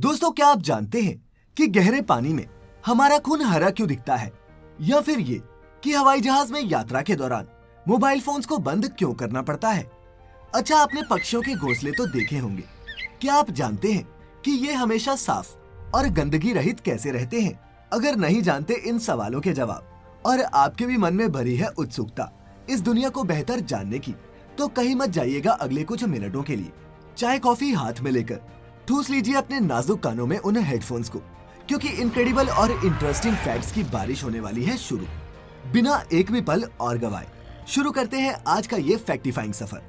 दोस्तों, क्या आप जानते हैं कि गहरे पानी में हमारा खून हरा क्यों दिखता है, या फिर ये कि हवाई जहाज में यात्रा के दौरान मोबाइल फोन्स को बंद क्यों करना पड़ता है। अच्छा, आपने पक्षियों के घोंसले तो देखे होंगे। क्या आप जानते हैं कि ये हमेशा साफ और गंदगी रहित कैसे रहते हैं? अगर नहीं जानते इन सवालों के जवाब और आपके भी मन में भरी है उत्सुकता इस दुनिया को बेहतर जानने की, तो कहीं मत जाइएगा अगले कुछ मिनटों के लिए। चाय कॉफी हाथ में लेकर ठूस लीजिए अपने नाजुक कानों में उन हेडफोन्स को, क्योंकि इनक्रेडिबल और इंटरेस्टिंग फैक्ट्स की बारिश होने वाली है शुरू। बिना एक भी पल और गवाए शुरू करते हैं आज का ये फैक्टिफाइंग सफर।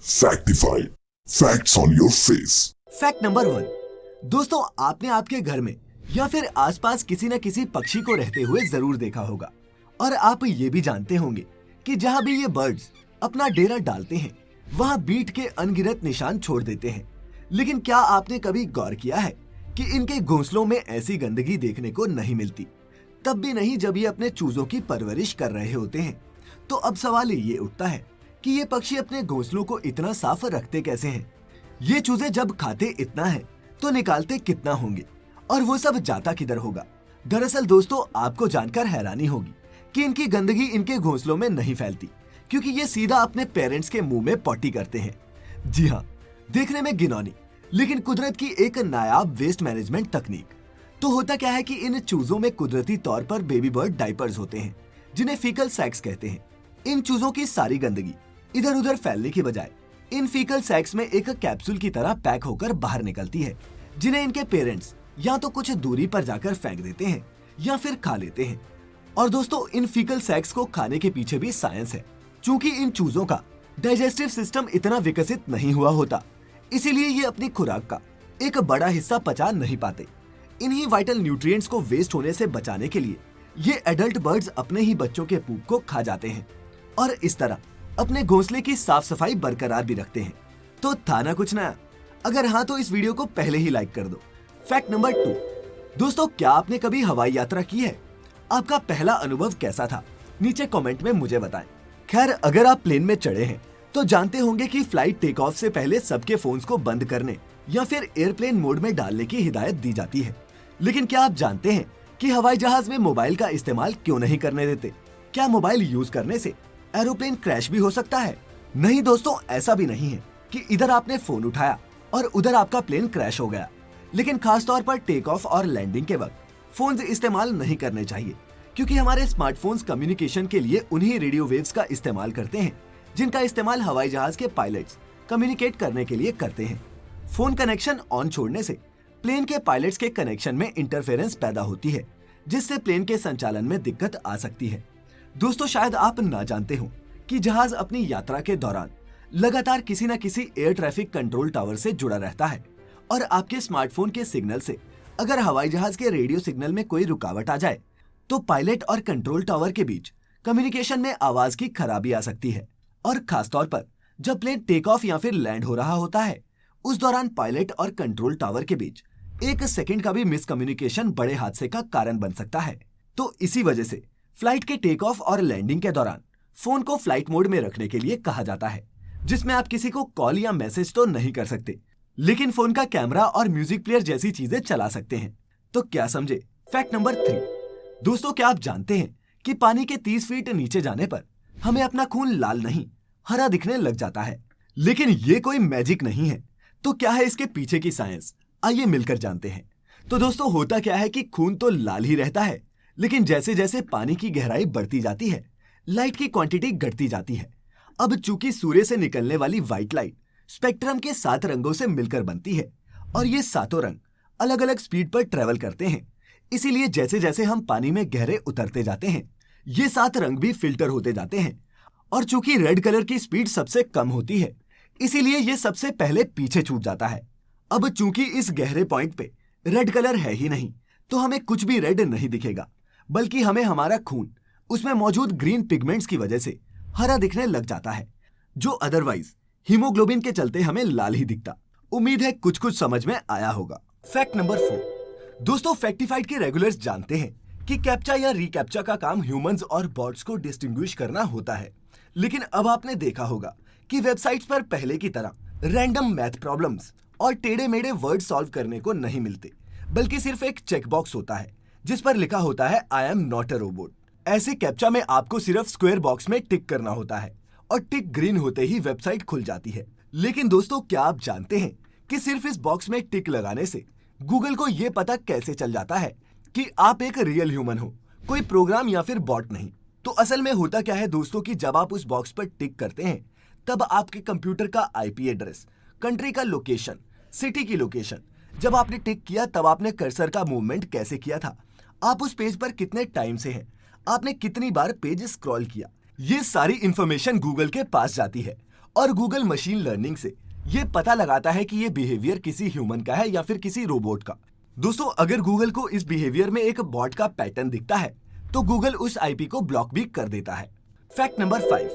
Factified, facts on your face. Fact number 1। दोस्तों, आपने आपके घर में या फिर आसपास किसी न किसी पक्षी को रहते हुए जरूर देखा होगा, और आप ये भी जानते होंगे कि जहाँ भी ये बर्ड्स अपना डेरा डालते हैं वहाँ बीट के अनगिनत निशान छोड़ देते हैं। लेकिन क्या आपने कभी गौर किया है कि इनके घोंसलों में ऐसी गंदगी देखने को नहीं मिलती, तब भी नहीं जब ये अपने चूजों की परवरिश कर रहे होते हैं। तो अब सवाल ये उठता है कि ये पक्षी अपने घोंसलों को इतना साफ रखते कैसे हैं? ये चूजे जब खाते इतना है तो निकालते कितना होंगे, और वो सब जाता किधर होगा? दरअसल दोस्तों, आपको जानकर हैरानी होगी कि इनकी गंदगी इनके घोंसलों में नहीं फैलती, क्योंकि ये सीधा अपने पेरेंट्स के मुंह में पॉटी करते हैं। जी हाँ, देखने में घिनौनी लेकिन कुदरत की एक नायाब वेस्ट मैनेजमेंट तकनीक। तो होता क्या है कि इन चूजों में कुदरती तौर पर बेबी बर्ड डायपर्स होते हैं, जिन्हें फीकल सैक्स कहते हैं। इन चूजों की सारी गंदगी इधर उधर फैलने की बजाय इन फीकल सैक्स में एक कैप्सूल की तरह पैक होकर बाहर निकलती है, जिन्हें इनके पेरेंट्स या तो कुछ दूरी पर जाकर फेंक देते हैं या फिर खा लेते हैं। और दोस्तों, इन फीकल सैक्स को खाने के पीछे भी साइंस है। चूंकि इन चूजों का डाइजेस्टिव सिस्टम इतना विकसित नहीं हुआ होता, इसीलिए ये अपनी खुराक का एक बड़ा हिस्सा पचा नहीं पाते। इन्हीं वाइटल न्यूट्रिएंट्स को वेस्ट होने से बचाने के लिए ये एडल्ट बर्ड्स अपने ही बच्चों के पूप को खा जाते हैं और इस तरह अपने घोंसले की साफ सफाई बरकरार भी रखते हैं। तो था ना कुछ नया? अगर हाँ, तो इस वीडियो को पहले ही लाइक कर दो। Fact number 2। दोस्तों, क्या आपने कभी हवाई यात्रा की है? आपका पहला अनुभव कैसा था? नीचे कमेंट में मुझे बताएं। खैर, अगर आप प्लेन में चढ़े हैं तो जानते होंगे कि फ्लाइट टेक ऑफ से पहले सबके फोन्स को बंद करने या फिर एयरप्लेन मोड में डालने की हिदायत दी जाती है। लेकिन क्या आप जानते हैं कि हवाई जहाज में मोबाइल का इस्तेमाल क्यों नहीं करने देते? क्या मोबाइल यूज करने से एरोप्लेन क्रैश भी हो सकता है? नहीं दोस्तों, ऐसा भी नहीं है कि इधर आपने फोन उठाया और उधर आपका प्लेन क्रैश हो गया। लेकिन खास तौर पर टेक ऑफ और लैंडिंग के वक्त फोन इस्तेमाल नहीं करने चाहिए, क्योंकि हमारे स्मार्टफोन्स कम्युनिकेशन के लिए उन्हीं रेडियो वेव्स का इस्तेमाल करते हैं जिनका इस्तेमाल हवाई जहाज के पायलट्स कम्युनिकेट करने के लिए करते हैं। फोन कनेक्शन ऑन छोड़ने से प्लेन के पायलट्स के कनेक्शन में इंटरफेरेंस पैदा होती है, जिससे प्लेन के संचालन में दिक्कत आ सकती है। दोस्तों, शायद आप ना जानते हो कि जहाज अपनी यात्रा के दौरान लगातार किसी न किसी एयर ट्रैफिक कंट्रोल टावर से जुड़ा रहता है, और आपके स्मार्टफोन के सिग्नल से अगर हवाई जहाज के रेडियो सिग्नल में कोई रुकावट आ जाए तो पायलट और कंट्रोल टावर के बीच कम्युनिकेशन में आवाज की खराबी आ सकती है। और खास तौर पर जब प्लेन टेक ऑफ या फिर लैंड हो रहा होता है, उस दौरान पायलट और कंट्रोल टावर के बीच एक सेकंड का भी मिसकम्युनिकेशन बड़े हादसे का कारण बन सकता है। तो इसी वजह से फ्लाइट के टेक ऑफ और लैंडिंग के दौरान फोन को फ्लाइट मोड में रखने के लिए कहा जाता है, जिसमें आप किसी को कॉल या मैसेज तो नहीं कर सकते, लेकिन फोन का कैमरा और म्यूजिक प्लेयर जैसी चीजें चला सकते हैं। तो क्या समझे? Fact number 3। दोस्तों, क्या आप जानते हैं कि पानी के 30 फीट नीचे जाने पर हमें अपना खून लाल नहीं हरा दिखने लग जाता है? लेकिन ये कोई मैजिक नहीं है। तो क्या है इसके पीछे की साइंस? आइए मिलकर जानते हैं। तो दोस्तों, होता क्या है कि खून तो लाल ही रहता है, लेकिन जैसे जैसे पानी की गहराई बढ़ती जाती है, लाइट की क्वांटिटी घटती जाती है। अब चूंकि सूर्य से निकलने वाली व्हाइट लाइट स्पेक्ट्रम के 7 रंगों से मिलकर बनती है, और ये सातों रंग अलग अलग स्पीड पर ट्रेवल करते हैं। इसीलिए जैसे जैसे हम पानी में गहरे उतरते जाते हैं, ये 7 रंग भी फिल्टर होते जाते हैं। और चूंकि रेड कलर की स्पीड सबसे कम होती है, इसीलिए ये सबसे पहले पीछे छूट जाता है। अब चूंकि इस गहरे पॉइंट पे रेड कलर है ही नहीं, तो हमें कुछ भी रेड नहीं दिखेगा, बल्कि हमें हमारा खून उसमें मौजूद ग्रीन पिगमेंट्स की वजह से हरा दिखने लग जाता है, जो अदरवाइज हीमोग्लोबिन के चलते हमें लाल ही दिखता। उम्मीद है कुछ कुछ समझ में आया होगा। Fact number 4। दोस्तों, फैक्टिफाइड के रेगुलर्स जानते हैं कि कैप्चा या रिकैप्चा का काम ह्यूमंस और बॉट्स को डिस्टिंग्विश करना होता है। लेकिन अब आपने देखा होगा कि वेबसाइट्स पर पहले की तरह रैंडम मैथ प्रॉब्लम्स और टेढ़े मेढ़े वर्ड सॉल्व करने को नहीं मिलते, बल्कि सिर्फ एक चेक बॉक्स होता है जिस पर लिखा होता है I am not a robot. ऐसे कैप्चा में आपको सिर्फ स्क्वायर बॉक्स में टिक करना होता है और टिक ग्रीन होते ही वेबसाइट खुल जाती है। लेकिन दोस्तों, क्या आप जानते हैं कि सिर्फ इस बॉक्स में टिक लगाने से गूगल को यह पता कैसे चल जाता है कि आप एक रियल ह्यूमन हो, कोई प्रोग्राम या फिर बॉट नहीं। तो असल में होता क्या है दोस्तों कि जब आप उस बॉक्स पर टिक करते हैं तब आपके कंप्यूटर का आईपी एड्रेस, कंट्री का लोकेशन, सिटी की लोकेशन, जब आपने टिक किया तब आपने कर्सर का मूवमेंट कैसे किया था, आप उस पेज पर कितने टाइम से हैं, आपने कितनी बार पेज स्क्रॉल किया, ये सारी इंफॉर्मेशन गूगल के पास जाती है और गूगल मशीन लर्निंग से ये पता लगाता है कि ये बिहेवियर किसी ह्यूमन का है या फिर किसी रोबोट का। दोस्तों, अगर गूगल को इस बिहेवियर में एक बॉट का पैटर्न दिखता है तो गूगल उस आईपी को ब्लॉक भी कर देता है। Fact number 5।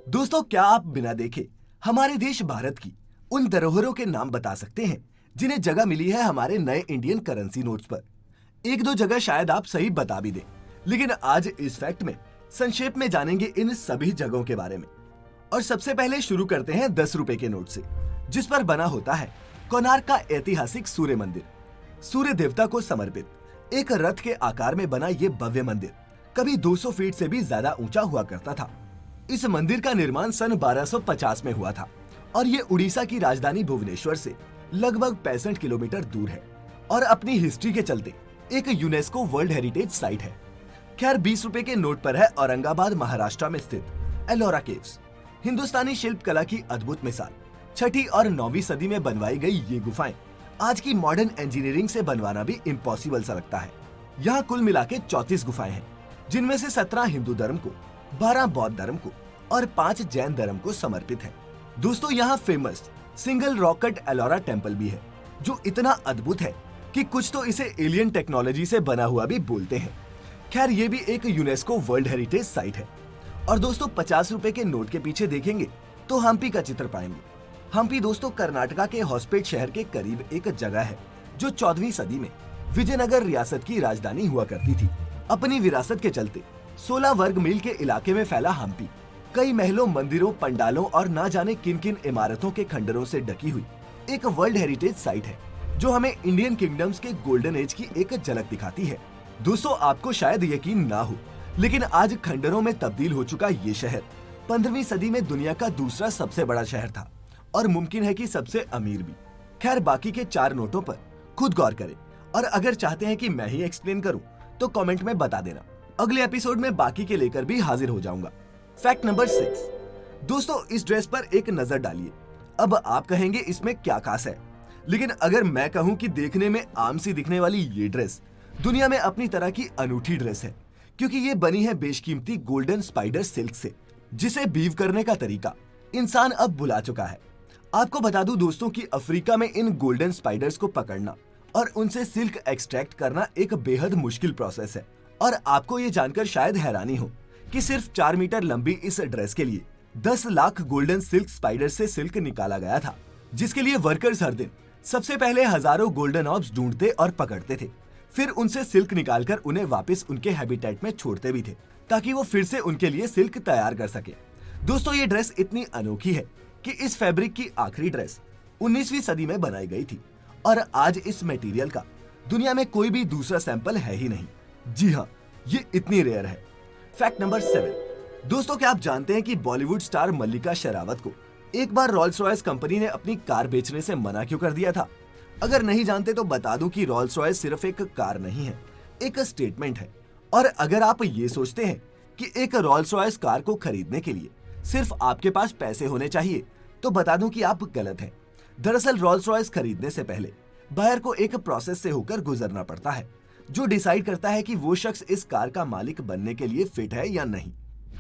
दोस्तों, क्या आप बिना देखे हमारे देश भारत की उन धरोहरों के नाम बता सकते हैं जिन्हें जगह मिली है हमारे नए इंडियन करेंसी नोट्स पर? एक दो जगह शायद आप सही बता भी दें, लेकिन आज इस फैक्ट में संक्षेप में जानेंगे इन सभी जगहों के बारे में। और सबसे पहले शुरू करते हैं 10 रुपए के नोट से, जिस पर बना होता है कोणार्क का ऐतिहासिक सूर्य मंदिर। सूर्य देवता को समर्पित एक रथ के आकार में बना ये भव्य मंदिर कभी 200 फीट से भी ज्यादा ऊंचा हुआ करता था। इस मंदिर का निर्माण सन 1250 में हुआ था और ये उड़ीसा की राजधानी भुवनेश्वर से लगभग 65 किलोमीटर दूर है और अपनी हिस्ट्री के चलते एक यूनेस्को वर्ल्ड हेरिटेज साइट है। खैर, 20 रुपए के नोट पर है औरंगाबाद महाराष्ट्र में स्थित एलोरा केव्स, हिंदुस्तानी शिल्प कला की अद्भुत मिसाल। 6ठी और 9वीं सदी में बनवाई गई ये गुफाएं आज की मॉडर्न इंजीनियरिंग से बनवाना भी इम्पॉसिबल सा लगता है। यहाँ कुल मिला के 34 गुफाएं हैं, जिनमें से 17 हिंदू धर्म को, 12 बौद्ध धर्म को और 5 जैन धर्म को समर्पित है। दोस्तों, यहाँ famous single rock cut Ellora temple भी है, जो इतना अद्भुत है कि कुछ तो इसे एलियन टेक्नोलॉजी से बना हुआ भी बोलते हैं। खैर, ये भी एक यूनेस्को वर्ल्ड हेरिटेज साइट है। और दोस्तों, 50 रुपए के नोट के पीछे देखेंगे तो हम्पी का चित्र पाएंगे। हम्पी दोस्तों कर्नाटका के होसपेट शहर के करीब एक जगह है जो 14वीं सदी में विजयनगर रियासत की राजधानी हुआ करती थी। अपनी विरासत के चलते 16 वर्ग मील के इलाके में फैला हम्पी कई महलों, मंदिरों, पंडालों और ना जाने किन किन इमारतों के खंडरों से ढकी हुई एक वर्ल्ड हेरिटेज साइट है, जो हमें इंडियन किंगडम्स के गोल्डन एज की एक झलक दिखाती है। दोस्तों, आपको शायद यकीन ना हो, लेकिन आज खंडरों में तब्दील हो चुका ये शहर 15वीं सदी में दुनिया का दूसरा सबसे बड़ा शहर था और मुमकिन है कि सबसे अमीर भी। खैर, बाकी के 4 नोटों पर खुद गौर करें और अगर चाहते हैं कि मैं ही एक्सप्लेन करूं तो कमेंट में बता देना। अगले एपिसोड में बाकी के लेकर भी हाजिर हो जाऊंगा। Fact number 6। दोस्तों, इस ड्रेस पर एक नजर डालिए। अब आप कहेंगे इसमें क्या खास है, लेकिन अगर मैं कहूं कि देखने में आम सी दिखने वाली ये ड्रेस दुनिया में अपनी तरह की अनूठी ड्रेस है, क्योंकि ये बनी है बेशकीमती गोल्डन स्पाइडर सिल्क से, जिसे बीव करने का तरीका इंसान अब भुला चुका है। आपको बता दूं दोस्तों कि अफ्रीका में इन गोल्डन स्पाइडर्स को पकड़ना और उनसे सिल्क एक्सट्रैक्ट करना एक बेहद मुश्किल प्रोसेस है। और आपको ये जानकर शायद हैरानी हो कि सिर्फ 4 मीटर लंबी इस ड्रेस के लिए 10 लाख गोल्डन सिल्क स्पाइडर से सिल्क निकाला गया था, जिसके लिए वर्कर्स हर दिन सबसे पहले हजारों गोल्डन ऑब्स ढूंढते और पकड़ते थे, फिर उनसे सिल्क निकालकर उन्हें वापस उनके हैबिटेट में छोड़ते भी थे, ताकि वो फिर से उनके लिए सिल्क तैयार कर सके। दोस्तों, ये ड्रेस इतनी अनोखी है कि इस फैब्रिक की आखिरी ड्रेस 19वीं सदी में बनाई गई थी और आज इस मटेरियल का दुनिया में कोई भी दूसरा सैंपल है ही नहीं। जी हाँ, ये इतनी रेयर है। Fact number 7। दोस्तों, क्या आप जानते हैं कि बॉलीवुड स्टार मल्लिका शेरावत को एक बार रॉल्स रॉयस कंपनी ने अपनी कार बेचने से मना क्यों कर दिया था? अगर नहीं जानते तो बता दूं कि रॉल्स रॉयस सिर्फ एक कार नहीं है, एक स्टेटमेंट है। और अगर आप ये सोचते हैं कि एक रॉल्स रॉयस कार को खरीदने के लिए सिर्फ आपके पास पैसे होने चाहिए, तो बता दूं कि आप गलत हैं। दरअसल रॉल्स रॉयस खरीदने से पहले बायर को एक प्रोसेस से होकर गुजरना पड़ता है, जो डिसाइड करता है कि वो शख्स इस कार का मालिक बनने के लिए फिट है या नहीं।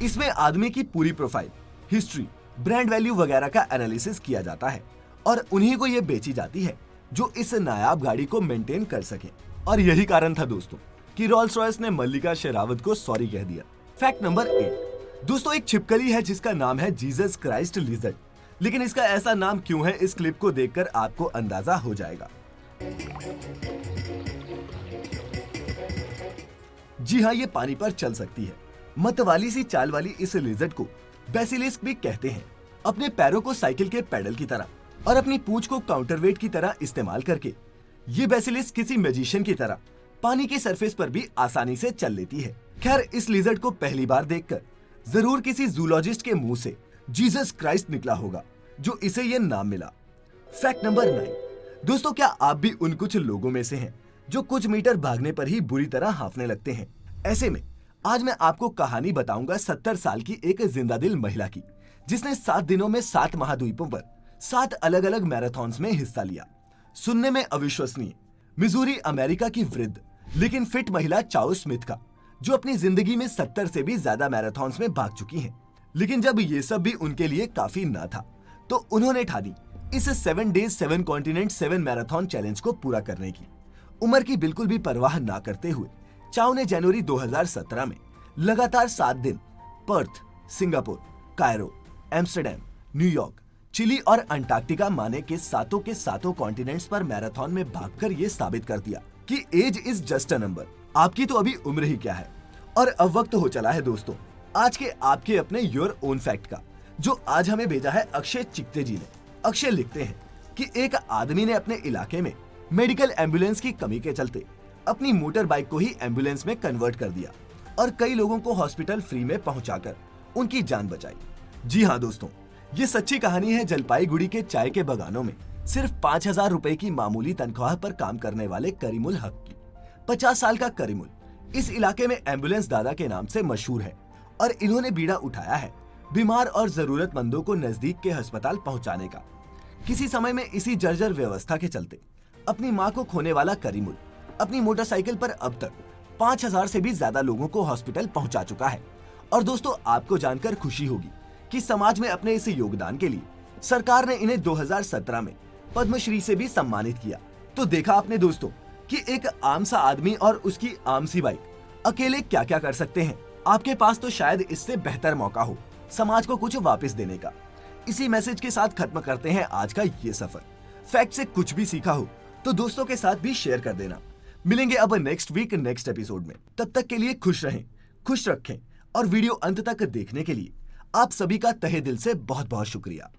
इसमें आदमी की पूरी प्रोफाइल, हिस्ट्री, ब्रांड वैल्यू वगैरह का एनालिसिस किया जाता है और उन्हीं को ये बेची जाती है जो इस नायाब गाड़ी को मेंटेन कर सके। और यही कारण था दोस्तों कि रॉल्स रॉयस ने मल्लिका शेरावत को सॉरी कह दिया। Fact number 8। दोस्तों, एक छिपकली है जिसका नाम है जीसस क्राइस्ट लिजर्ड, लेकिन इसका ऐसा नाम क्यों है, इस क्लिप को देखकर आपको अंदाजा हो जाएगा। जी हाँ, ये पानी पर चल सकती है। मतवाली सी चाल वाली इस लिजर्ड को बेसिलिस्क भी कहते हैं। अपने पैरों को साइकिल के पेडल की तरह और अपनी पूंछ को काउंटरवेट की तरह इस्तेमाल करके ये बेसिलिस्क किसी मैजिशियन की तरह पानी के सरफेस पर भी आसानी से चल लेती है। खैर, इस लिजर्ड को पहली बार देखकर जरूर किसी जूलॉजिस्ट के मुंह से जीसस क्राइस्ट निकला होगा जो इसे ये नाम मिला। Fact number 9। दोस्तों, क्या आप भी उन कुछ लोगों में से हैं जो कुछ मीटर भागने पर ही बुरी तरह हांफने लगते हैं? ऐसे में आज मैं आपको कहानी बताऊंगा 70 साल की एक जिंदादिल महिला की, जिसने 7 दिनों में 7 महाद्वीपों पर 7 अलग अलग मैराथन्स में हिस्सा लिया। सुनने में अविश्वसनीय, मिजूरी अमेरिका की वृद्ध लेकिन फिट महिला चाओ स्मिथ का, जो अपनी जिंदगी में 70 से भी ज्यादा मैराथन्स में भाग चुकी हैं। लेकिन जब ये सब भी उनके लिए काफी न था तो उन्होंने ठानी इस 7 डेज 7 कॉन्टिनेंट 7 मैराथन चैलेंज को पूरा करने की। उम्र की बिल्कुल भी परवाह ना करते हुए चाओ ने जनवरी 2017 में लगातार 7 दिन Perth, Singapore, Cairo, Amsterdam, New York, Chile और अंटार्कटिका माने के सातों कॉन्टिनेंट्स पर मैराथन में भागकर ये साबित कर दिया कि age is just a number. आपकी तो अभी उम्र ही क्या है। और अब वक्त हो चला है दोस्तों आज के आपके अपने योर ओन फैक्ट का, जो आज हमें भेजा है अक्षय चिक्ते जी ने। अक्षय लिखते हैं कि एक आदमी ने अपने इलाके में मेडिकल एम्बुलेंस की कमी के चलते अपनी मोटर बाइक को ही एम्बुलेंस में कन्वर्ट कर दिया और कई लोगों को हॉस्पिटल फ्री में पहुंचाकर उनकी जान बचाई। जी हाँ दोस्तों, ये सच्ची कहानी है जलपाईगुड़ी के चाय के बागानों में सिर्फ 5,000 रुपए की मामूली तनख्वाह पर काम करने वाले करीमुल हक की। 50 साल का करीमुल इस इलाके में एम्बुलेंस दादा के नाम से मशहूर है और इन्होंने बीड़ा उठाया है बीमार और जरूरतमंदों को नजदीक के अस्पताल पहुंचाने का। किसी समय में इसी जर्जर व्यवस्था के चलते अपनी मां को खोने वाला करीमुल अपनी मोटरसाइकिल पर अब तक 5,000 से भी ज्यादा लोगों को हॉस्पिटल पहुंचा चुका है। और दोस्तों, आपको जानकर खुशी होगी कि समाज में अपने इस योगदान के लिए सरकार ने इन्हें 2017 में पद्मश्री से भी सम्मानित किया। तो देखा आपने दोस्तों कि एक आम सा आदमी और उसकी आम सी बाइक अकेले क्या क्या कर सकते हैं। आपके पास तो शायद इससे बेहतर मौका हो समाज को कुछ वापस देने का। इसी मैसेज के साथ खत्म करते हैं आज का ये सफर। फैक्ट से कुछ भी सीखा हो तो दोस्तों के साथ भी शेयर कर देना। मिलेंगे अब नेक्स्ट वीक नेक्स्ट एपिसोड में। तब तक के लिए खुश रहें, खुश रखें और वीडियो अंत तक देखने के लिए आप सभी का तहे दिल से बहुत बहुत शुक्रिया।